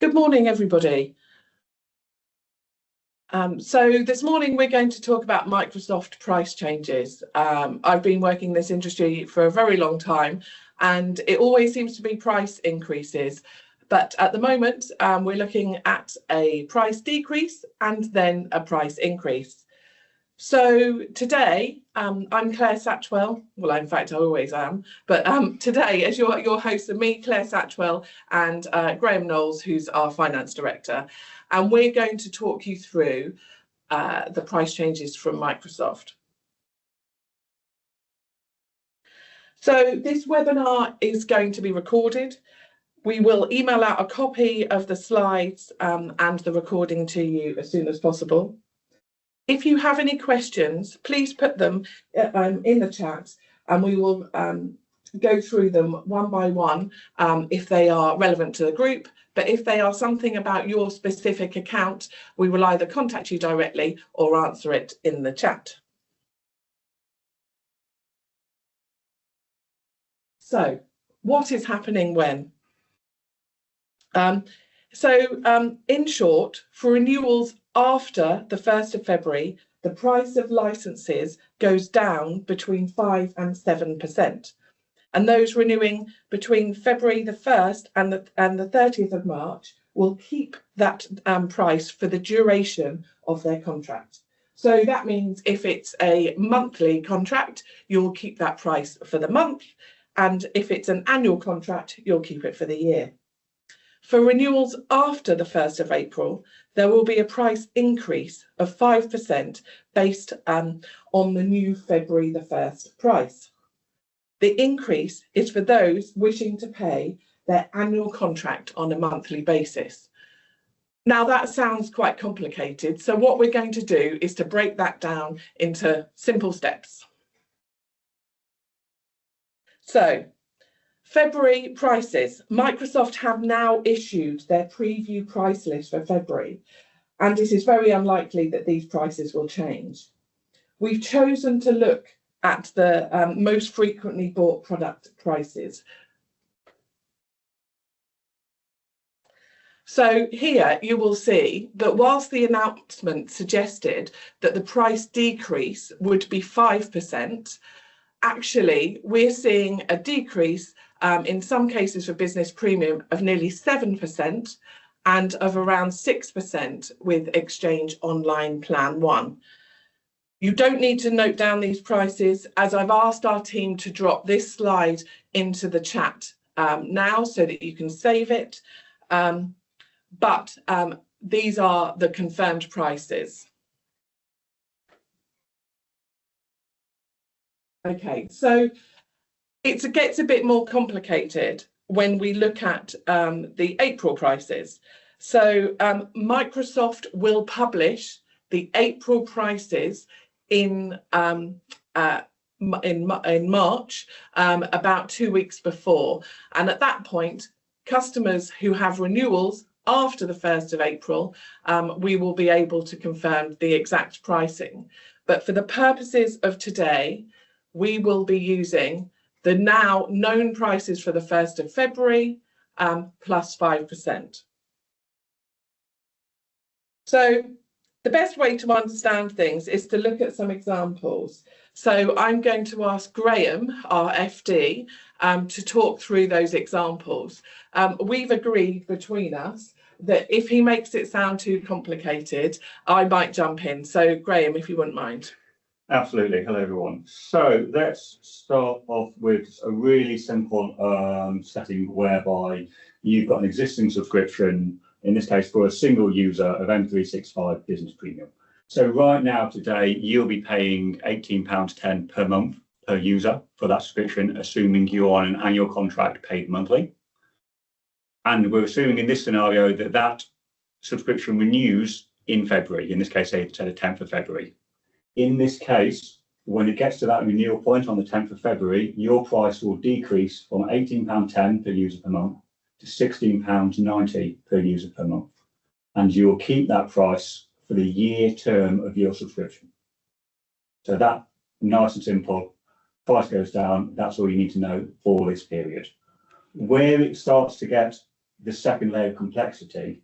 Good morning, everybody. So this morning we're going to talk about Microsoft price changes. I've been working in this industry for a very long time, and it always seems to be price increases. But at the moment, we're looking at a price decrease and then a price increase. So today, I'm Claire Satchwell. Well, in fact, I always am. But today, as your hosts are me, Claire Satchwell, and Graham Knowles, who's our finance director. And we're going to talk you through the price changes from Microsoft. So this webinar is going to be recorded. We will email out a copy of the slides and the recording to you as soon as possible. If you have any questions, please put them in the chat and we will go through them one by one if they are relevant to the group. But if they are something about your specific account, we will either contact you directly or answer it in the chat. So, what is happening when? In short, for renewals after the 1st of February, the price of licenses goes down between 5 and 7%. And those renewing between February the 1st and the 30th of March will keep that price for the duration of their contract. So that means if it's a monthly contract, you'll keep that price for the month. And if it's an annual contract, you'll keep it for the year. For renewals after the 1st of April, there will be a price increase of 5% based on the new February the 1st price. The increase is for those wishing to pay their annual contract on a monthly basis. Now that sounds quite complicated, so what we're going to do is to break that down into simple steps. So, February prices. Microsoft have now issued their preview price list for February, and it is very unlikely that these prices will change. We've chosen to look at the most frequently bought product prices. So here you will see that whilst the announcement suggested that the price decrease would be 5%, actually we're seeing a decrease in some cases for Business Premium of nearly 7% and of around 6% with Exchange Online Plan 1. You don't need to note down these prices, as I've asked our team to drop this slide into the chat now so that you can save it. But these are the confirmed prices. Okay, so it gets a bit more complicated when we look at the April prices. So Microsoft will publish the April prices in March, about 2 weeks before. And at that point, customers who have renewals after the 1st of April, we will be able to confirm the exact pricing. But for the purposes of today, we will be using the now known prices for the 1st of February plus 5%. So the best way to understand things is to look at some examples. So I'm going to ask Graham, our FD, to talk through those examples. We've agreed between us that if he makes it sound too complicated, I might jump in. So Graham, if you wouldn't mind. Absolutely. Hello, everyone. So let's start off with a really simple setting whereby you've got an existing subscription, in this case for a single user of M365 Business Premium. So right now today, you'll be paying £18.10 per month per user for that subscription, assuming you're on an annual contract paid monthly. And we're assuming in this scenario that that subscription renews in February, in this case, say the 10th of February. In this case, when it gets to that renewal point on the 10th of February, your price will decrease from £18.10 per user per month to £16.90 per user per month. And you will keep that price for the year term of your subscription. So that, nice and simple, price goes down, that's all you need to know for this period. Where it starts to get the second layer of complexity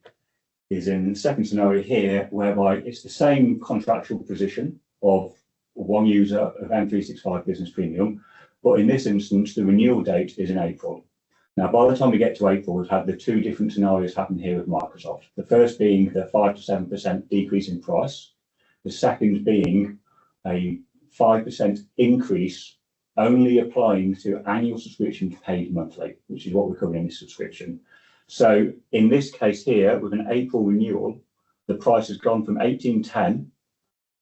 is in the second scenario here, whereby it's the same contractual position of one user of M365 Business Premium, but in this instance, the renewal date is in April. Now, by the time we get to April, we've had the two different scenarios happen here with Microsoft. The first being the 5 to 7% decrease in price. The second being a 5% increase only applying to annual subscriptions paid monthly, which is what we're covering in this subscription. So in this case here, with an April renewal, the price has gone from 18.10.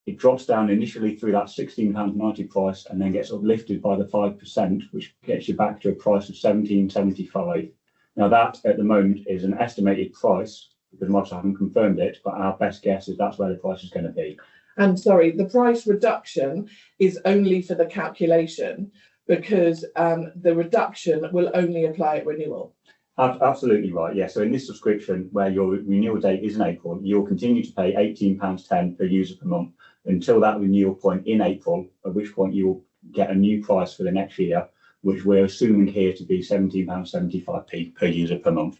It drops down initially through that £16.90 price and then gets uplifted by the 5%, which gets you back to a price of £17.75. Now that at the moment is an estimated price because Microsoft haven't confirmed it, but our best guess is that's where the price is going to be. And sorry, the price reduction is only for the calculation because the reduction will only apply at renewal. Absolutely right. Yeah. So in this subscription, where your renewal date is in April, you'll continue to pay £18.10 per user per month until that renewal point in April, at which point you will get a new price for the next year, which we're assuming here to be £17.75 per user per month,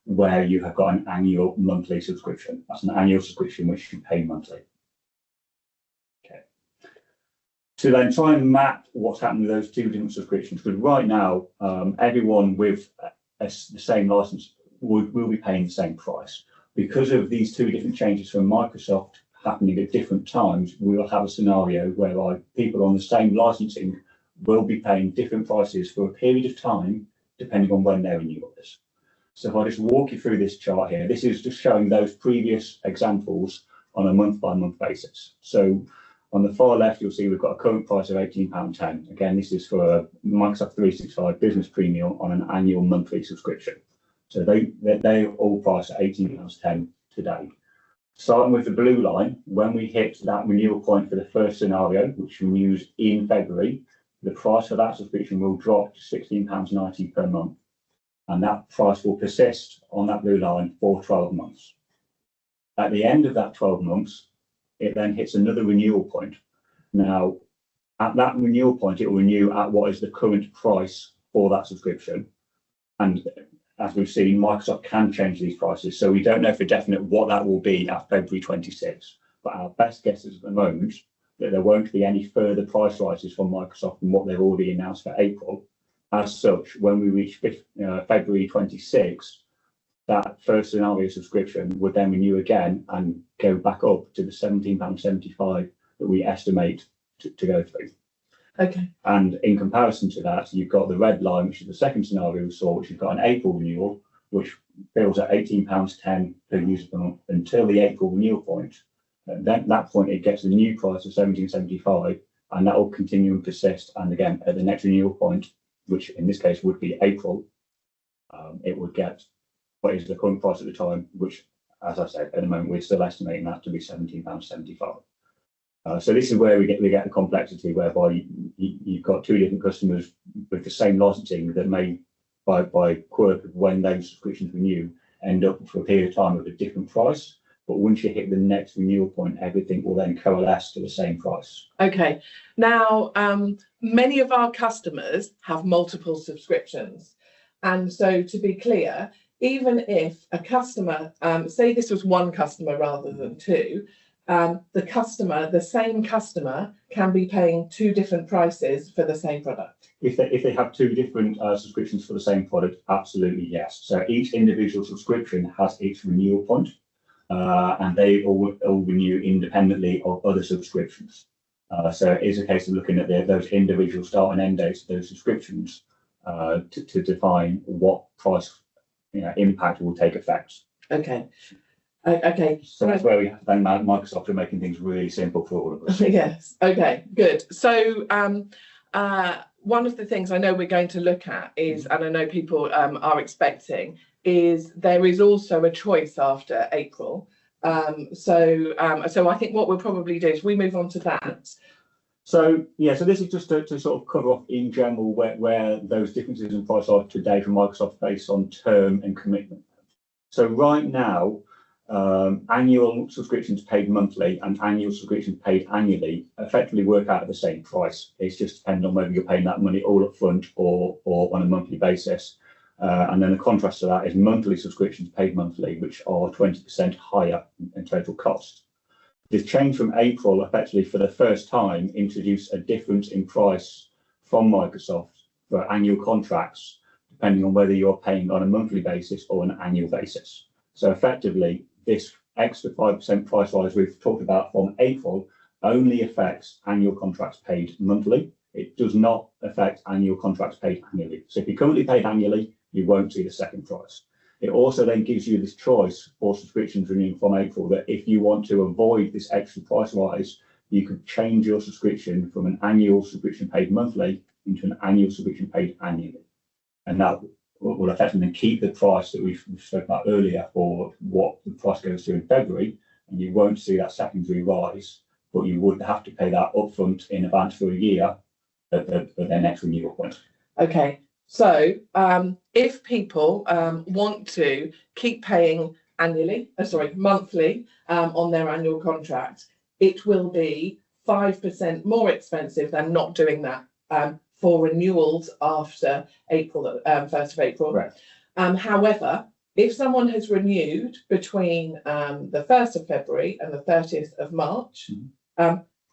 where you have got an annual monthly subscription. That's an annual subscription which you pay monthly. Okay. To then try and map what's happening with those two different subscriptions, because right now, everyone with the same license will be paying the same price. Because of these two different changes from Microsoft happening at different times, we will have a scenario whereby people on the same licensing will be paying different prices for a period of time, depending on when their renewal is. So if I just walk you through this chart here, this is just showing those previous examples on a month-by-month basis. So on the far left, you'll see we've got a current price of £18.10. Again, this is for a Microsoft 365 Business Premium on an annual monthly subscription. So they all priced at £18.10 today. Starting with the blue line, when we hit that renewal point for the first scenario, which renews in February, the price for that subscription will drop to £16.90 per month. And that price will persist on that blue line for 12 months. At the end of that 12 months, it then hits another renewal point. Now, at that renewal point, it will renew at what is the current price for that subscription. And as we've seen, Microsoft can change these prices. So we don't know for definite what that will be at February 26. But our best guess is at the moment that there won't be any further price rises from Microsoft than what they've already announced for April. As such, when we reach February 26, that first scenario subscription would then renew again and go back up to the £17.75 that we estimate to go through. Okay. And in comparison to that, you've got the red line, which is the second scenario we saw, which you've got an April renewal, which bills at £18.10 per user per month until the April renewal point. And then at that point, it gets the new price of £17.75, and that will continue and persist. And again, at the next renewal point, which in this case would be April, it would get what is the current price at the time, which, as I said, at the moment, we're still estimating that to be £17.75. So this is where we get the complexity, whereby you've got two different customers with the same licensing that may, by quirk of when those subscriptions renew, end up for a period of time with a different price. But once you hit the next renewal point, everything will then coalesce to the same price. Okay. Now, many of our customers have multiple subscriptions. And so to be clear, even if a customer, say this was one customer rather than two, the same customer can be paying two different prices for the same product. If they have two different subscriptions for the same product, absolutely yes. So each individual subscription has its renewal point, and they all renew independently of other subscriptions. So it is a case of looking at those individual start and end dates of those subscriptions to define what price impact will take effect. Okay. Okay. So that's where we have to thank Microsoft for making things really simple for all of us. Yes. Okay. Good. So one of the things I know we're going to look at is, and I know people are expecting, is there is also a choice after April. So I think what we'll probably do is we move on to that. So yeah, so this is just to sort of cover off in general where those differences in price are today from Microsoft based on term and commitment. So right now, annual subscriptions paid monthly and annual subscriptions paid annually effectively work out at the same price. It's just depending on whether you're paying that money all up front or on a monthly basis. And then the contrast to that is monthly subscriptions paid monthly, which are 20% higher in total cost. This change from April effectively for the first time introduced a difference in price from Microsoft for annual contracts, depending on whether you're paying on a monthly basis or an annual basis. So effectively, this extra 5% price rise we've talked about from April only affects annual contracts paid monthly. It does not affect annual contracts paid annually. So if you're currently paid annually, you won't see the second price. It also then gives you this choice for subscriptions renewing from April that if you want to avoid this extra price rise, you could change your subscription from an annual subscription paid monthly into an annual subscription paid annually. And that will effectively keep the price that we've spoken about earlier for what the price goes to in February, and you won't see that secondary rise, but you would have to pay that upfront in advance for a year at their next renewal point. Okay, so if people want to keep paying monthly on their annual contract, it will be 5% more expensive than not doing that for renewals after April, 1st of April. Right. However, if someone has renewed between the 1st of February and the 30th of March,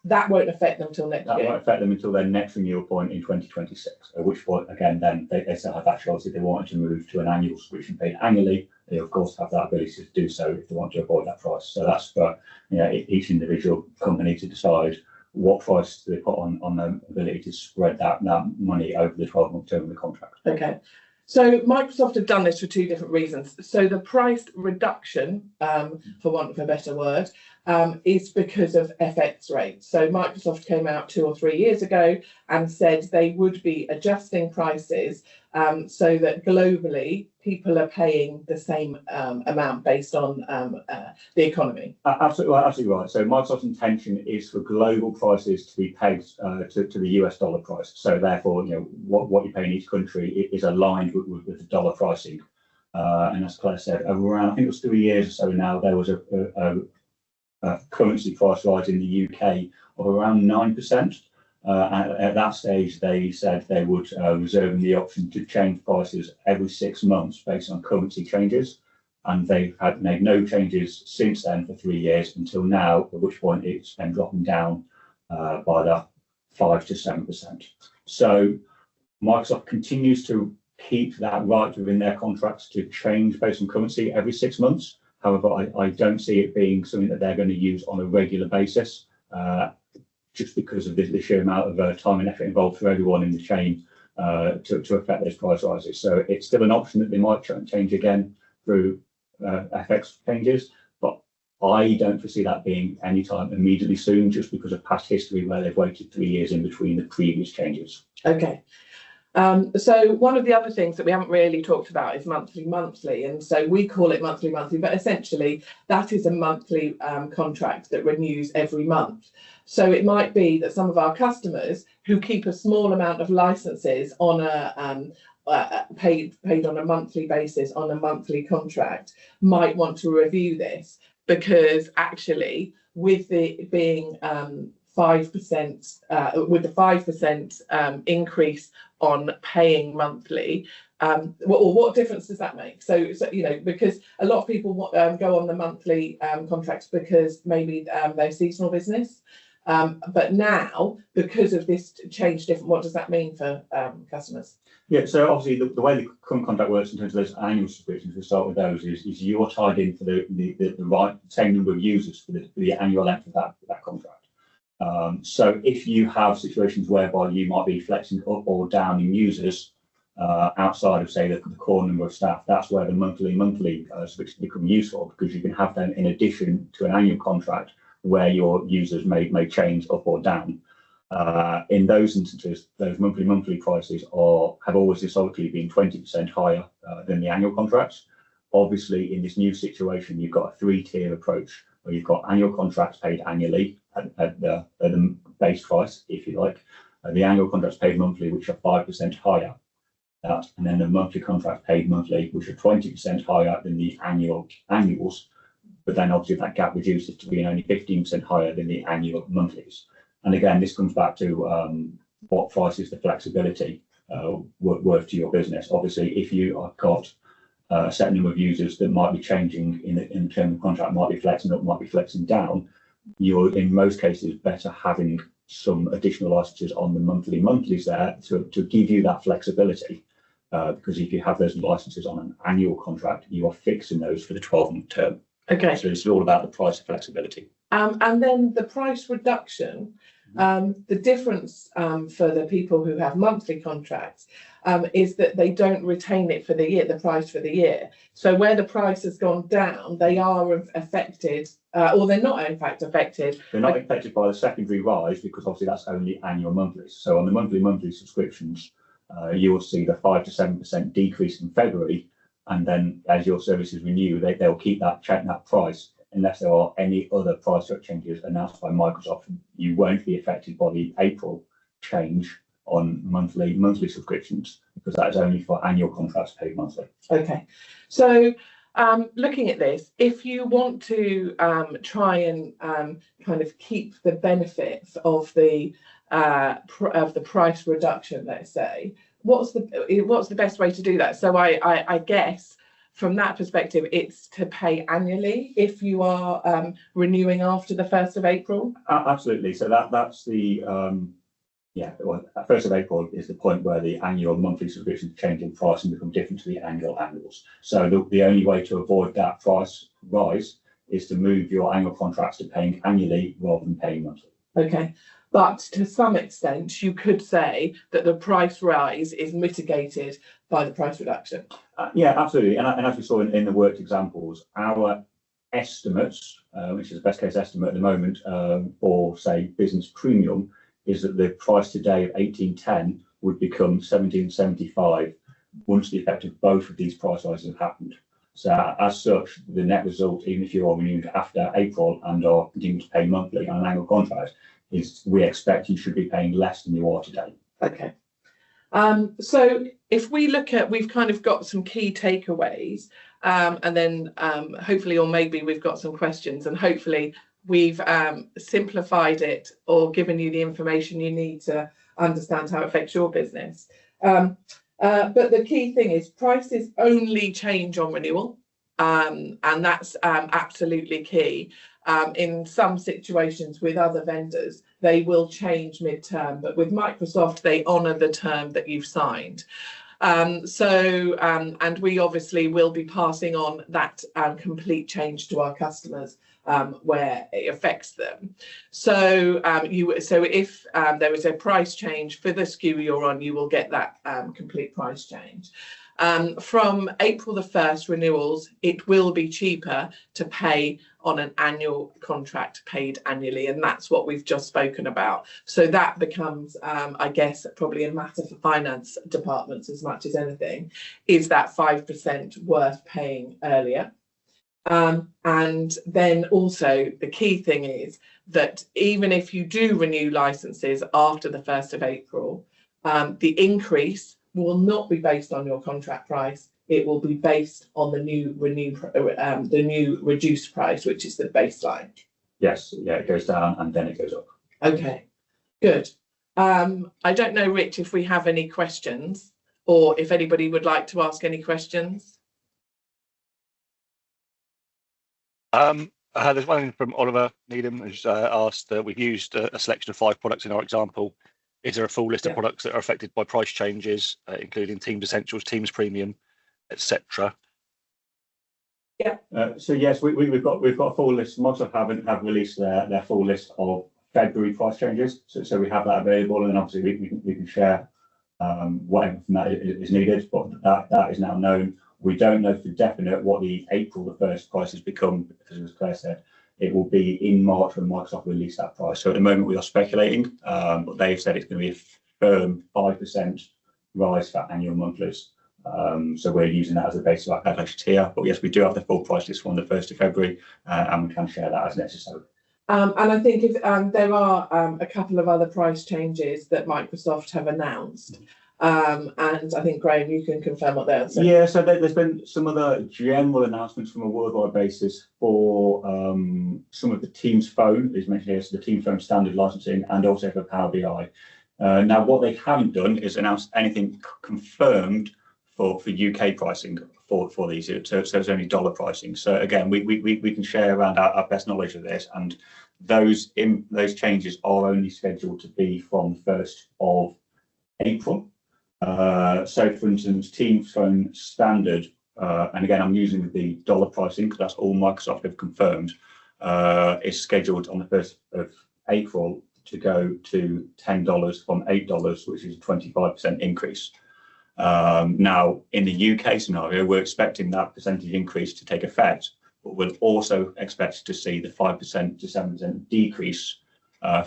that won't affect them until next year. That won't affect them until their next renewal point in 2026, at which point, again, then they still have that choice. If they wanted to move to an annual subscription paid annually, they, of course, have that ability to do so if they want to avoid that price. So that's for each individual company to decide what price they put on their ability to spread that money over the 12-month term of the contract. Okay. So Microsoft have done this for two different reasons. So the price reduction, for want of a better word, is because of FX rates. So Microsoft came out 2 or 3 years ago and said they would be adjusting prices so that globally people are paying the same amount based on the economy. Absolutely right. So Microsoft's intention is for global prices to be pegged to the US dollar price. So therefore, what you pay in each country is aligned with the dollar pricing. And as Claire said, around, I think it was 3 years or so now, there was a currency price rise in the UK of around 9%. At that stage, they said they would reserve the option to change prices every 6 months based on currency changes. And they've made no changes since then for 3 years until now, at which point it's been dropping down by the 5 to 7%. So Microsoft continues to keep that right within their contracts to change based on currency every 6 months. However, I don't see it being something that they're going to use on a regular basis, just because of the sheer amount of time and effort involved for everyone in the chain to affect those price rises. So it's still an option that they might try and change again through FX changes, but I don't foresee that being anytime immediately soon, just because of past history where they've waited 3 years in between the previous changes. Okay. So one of the other things that we haven't really talked about is monthly, and so we call it monthly, but essentially that is a monthly contract that renews every month. So it might be that some of our customers who keep a small amount of licenses on a paid on a monthly basis on a monthly contract might want to review this, because actually with it being 5% with the 5% increase on paying monthly, what difference does that make? So because a lot of people go on the monthly contracts because maybe they're seasonal business, but now because of this change, what does that mean for customers? Yeah, so obviously the way the current contract works in terms of those annual subscriptions, we'll start with those, is you're tied in for the right same number of users for the annual length of that contract. So if you have situations whereby you might be flexing up or down in users outside of, say, the core number of staff, that's where the monthly subscriptions become useful, because you can have them in addition to an annual contract where your users may change up or down. In those instances, those monthly prices have always historically been 20% higher than the annual contracts. Obviously, in this new situation, you've got a 3-tier approach where you've got annual contracts paid annually at the base price, if you like, the annual contracts paid monthly, which are 5% higher, and then the monthly contracts paid monthly, which are 20% higher than the annuals. But then obviously that gap reduces to being only 15% higher than the annual monthlies. And again, this comes back to what price is the flexibility. worth to your business. Obviously, if you have got a set number of users that might be changing in terms of contract, might be flexing up, might be flexing down, you're in most cases better having some additional licenses on the monthlies there to give you that flexibility. Because if you have those licenses on an annual contract, you are fixing those for the 12-month term. Okay. So it's all about the price of flexibility. And then the price reduction, the difference for the people who have monthly contracts is that they don't retain it for the year, the price for the year. So where the price has gone down, they are affected, or they're not in fact affected. They're not affected by the secondary rise because obviously that's only annual monthlies. So on the monthly subscriptions, you will see the 5 to 7% decrease in February, and then as your services renew, they'll keep that price unless there are any other price changes announced by Microsoft. You won't be affected by the April change on monthly subscriptions because that is only for annual contracts paid monthly. Okay, so looking at this, if you want to try and kind of keep the benefits of the price reduction, let's say, what's the best way to do that? So I guess from that perspective, it's to pay annually if you are renewing after the 1st of April. Absolutely. So that's the 1st of April is the point where the annual monthly subscriptions change in price and become different to the annuals. So the only way to avoid that price rise is to move your annual contracts to paying annually rather than paying monthly. Okay. But to some extent, you could say that the price rise is mitigated by the price reduction. Yeah, absolutely. And as we saw in the worked examples, our estimates, which is the best case estimate at the moment for, say, business premium, is that the price today of 1810 would become 1775 once the effect of both of these price rises have happened. So as such, the net result, even if you are renewed after April and are continuing to pay monthly on an annual contract, is we expect you should be paying less than you are today. Okay. So if we look at, we've kind of got some key takeaways, and then hopefully, or maybe we've got some questions, and hopefully we've simplified it or given you the information you need to understand how it affects your business. But the key thing is prices only change on renewal, and that's absolutely key. In some situations with other vendors, they will change mid-term, but with Microsoft, they honour the term that you've signed. And we obviously will be passing on that complete change to our customers where it affects them. So if there is a price change for the SKU you're on, you will get that complete price change. From April the 1st renewals, it will be cheaper to pay on an annual contract paid annually, and that's what we've just spoken about. So that becomes, I guess, probably a matter for finance departments as much as anything, is that 5% worth paying earlier. And then also the key thing is that even if you do renew licenses after the 1st of April, the increase will not be based on your contract price. It will be based on the new reduced price, which is the baseline. Yes, yeah, it goes down and then it goes up. Okay, good. I don't know, Rich, if we have any questions or if anybody would like to ask any questions. There's one from Oliver Needham who's asked, we've used a selection of 5 products in our example. Is there a full list of products that are affected by price changes, including Teams Essentials, Teams Premium, etc.? Yeah. So yes, we've got a full list. Microsoft have released their full list of February price changes. So we have that available, and obviously we can share whatever from that is needed. But that is now known. We don't know for definite what the April the 1st prices become, because as Claire said, it will be in March when Microsoft release that price. So at the moment we are speculating, but they've said it's going to be a firm 5% rise for annual monthlies. So we're using that as a basis of our calculations here. But yes, we do have the full price list from the 1st of February, and we can share that as necessary. And I think if there are a couple of other price changes that Microsoft have announced. And I think, Graham, you can confirm what they are. Yeah, so there's been some other general announcements from a worldwide basis for some of the Teams Phone, is mentioned here, so the Teams Phone standard licensing, and also for Power BI. Now, what they haven't done is announce anything confirmed for UK pricing for these, so it's only dollar pricing. So again, we can share around our best knowledge of this, and those changes are only scheduled to be from 1st of April. So for instance, Teams Phone Standard, and again, I'm using the dollar pricing because that's all Microsoft have confirmed, is scheduled on the 1st of April to go to $10 from $8, which is a 25% increase. Now, in the UK scenario, we're expecting that percentage increase to take effect, but we'll also expect to see the 5% to 7% decrease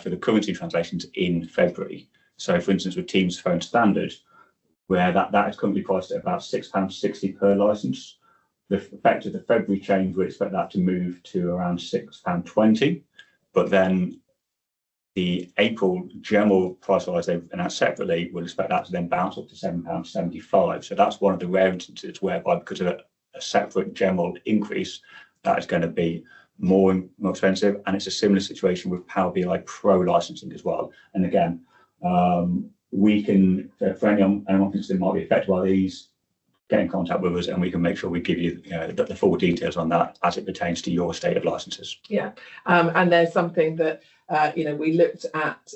for the currency translations in February. So, for instance, with Teams Phone Standard, where that is currently priced at about £6.60 per license, the effect of the February change, we expect that to move to around £6.20, but then the April general price rise they've announced separately, we'll expect that to then bounce up to £7.75. So that's one of the rare instances whereby, because of a separate general increase, that is going to be more expensive. And it's a similar situation with Power BI Pro licensing as well. And again, we can, for anyone thinks they might be affected by these, get in contact with us and we can make sure we give you, the full details on that as it pertains to your state of licenses. Yeah, and there's something that we looked at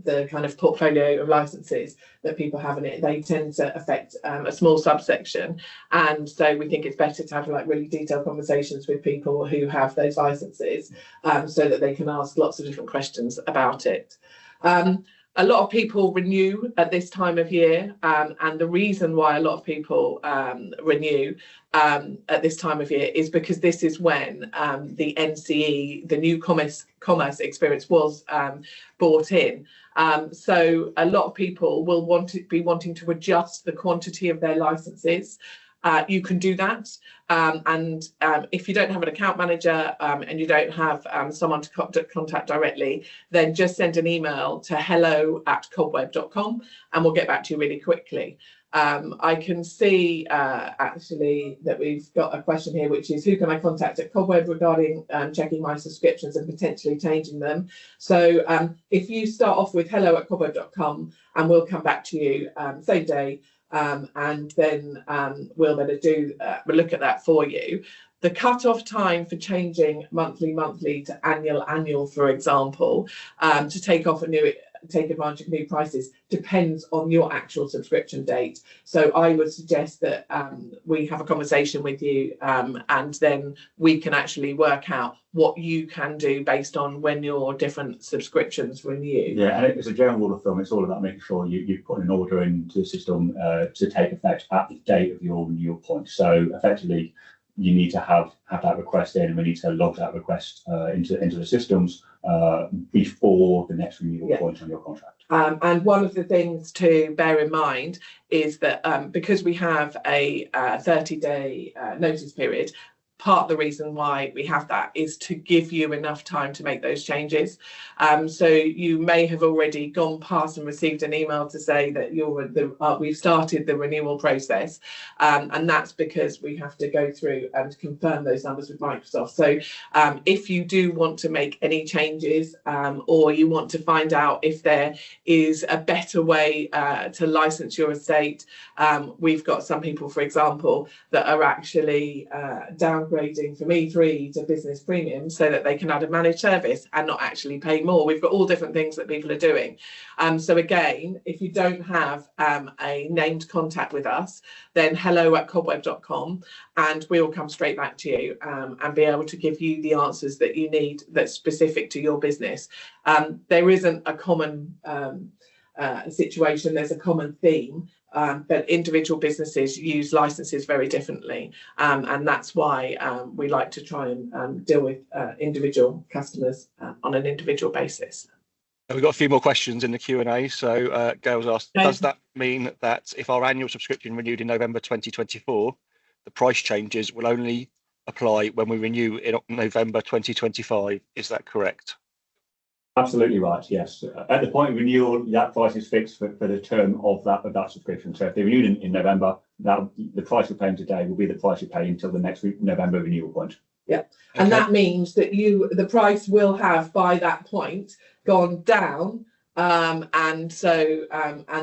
the kind of portfolio of licenses that people have in it. They tend to affect a small subsection, and so we think it's better to have like really detailed conversations with people who have those licenses, so that they can ask lots of different questions about it. A lot of people renew at this time of year, and the reason why a lot of people renew at this time of year is because this is when the NCE, the new commerce experience, was brought in. So a lot of people will be wanting to adjust the quantity of their licenses. You can do that, and if you don't have an account manager and you don't have someone to contact directly, then just send an email to hello@cobweb.com and we'll get back to you really quickly. I can see actually that we've got a question here, which is who can I contact at Cobweb regarding checking my subscriptions and potentially changing them. So if you start off with hello@cobweb.com, and we'll come back to you same day. And then we'll better we'll look at that for you. The cut-off time for changing monthly to annual, for example, to take advantage of new prices depends on your actual subscription date. So I would suggest that we have a conversation with you, and then we can actually work out what you can do based on when your different subscriptions renew. Yeah, and it's a general rule of thumb. It's all about making sure you put an order into the system to take effect at the date of your renewal point. So effectively, you need to have that request in, and we need to log that request into the systems before the next renewal point on your contract. And one of the things to bear in mind is that because we have a 30-day notice period, part of the reason why we have that is to give you enough time to make those changes. So you may have already gone past and received an email to say that we've started the renewal process, and that's because we have to go through and confirm those numbers with Microsoft. So if you do want to make any changes, or you want to find out if there is a better way to license your estate, we've got some people, for example, that are actually downgrading from E3 to Business Premium so that they can add a managed service and not actually pay more. We've got all different things that people are doing. So again, if you don't have a named contact with us, then hello@cobweb.com, and we'll come straight back to you and be able to give you the answers that you need that's specific to your business. There isn't a common situation, there's a common theme. But individual businesses use licenses very differently, and that's why we like to try and deal with individual customers on an individual basis. We've got a few more questions in the Q&A. So Gail's asked, does that mean that if our annual subscription renewed in November 2024, the price changes will only apply when we renew in November 2025? Is that correct? Absolutely right, yes. At the point of renewal, that price is fixed for the term of that subscription. So if they renewed in November, the price you're paying today will be the price you pay until the next November renewal point. Yeah, and that means that the price will have by that point gone down And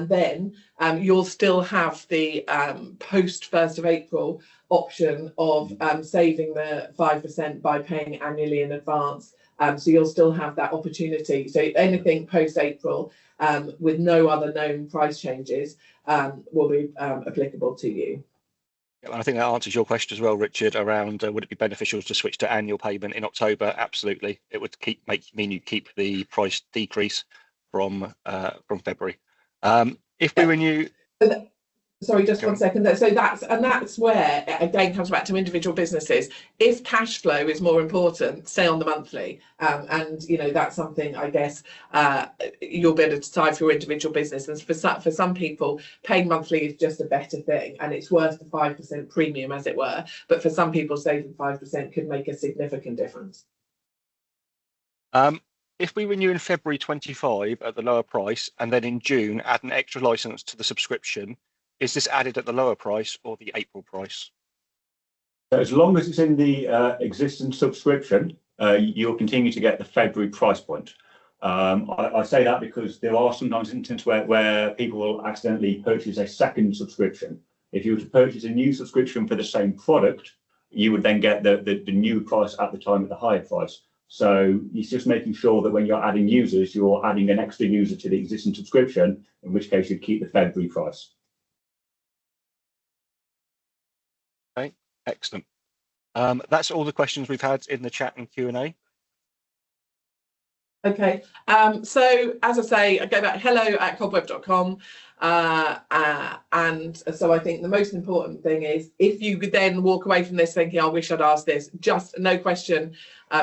then you'll still have the post 1st of April option of saving the 5% by paying annually in advance. So you'll still have that opportunity. So anything post April with no other known price changes will be applicable to you. I think that answers your question as well, Richard, around would it be beneficial to switch to annual payment in October? Absolutely. It would mean you keep the price decrease from February. If we renew... Sorry, just 1 second. So that's where again comes back to individual businesses. If cash flow is more important, stay on the monthly, and you know that's something I guess you'll be able to decide for your individual business. And for some people, paying monthly is just a better thing, and it's worth the 5% premium, as it were. But for some people, saving 5% could make a significant difference. If we renew in February 25 at the lower price, and then in June add an extra license to the subscription, is this added at the lower price or the April price? So as long as it's in the existing subscription, you'll continue to get the February price point. I say that because there are sometimes instances where people will accidentally purchase a second subscription. If you were to purchase a new subscription for the same product, you would then get the new price at the time at the higher price. So it's just making sure that when you're adding users, you're adding an extra user to the existing subscription, in which case you'd keep the February price. Okay, excellent. That's all the questions we've had in the chat and Q&A. Okay, so as I say, I go back hello@cobweb.com, and so I think the most important thing is if you could then walk away from this thinking, I wish I'd asked this, just no question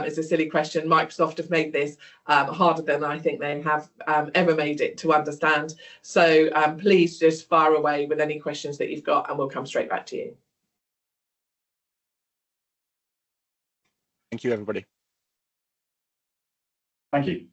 is a silly question. Microsoft have made this harder than I think they have ever made it to understand. So please just fire away with any questions that you've got and we'll come straight back to you. Thank you, everybody. Thank you.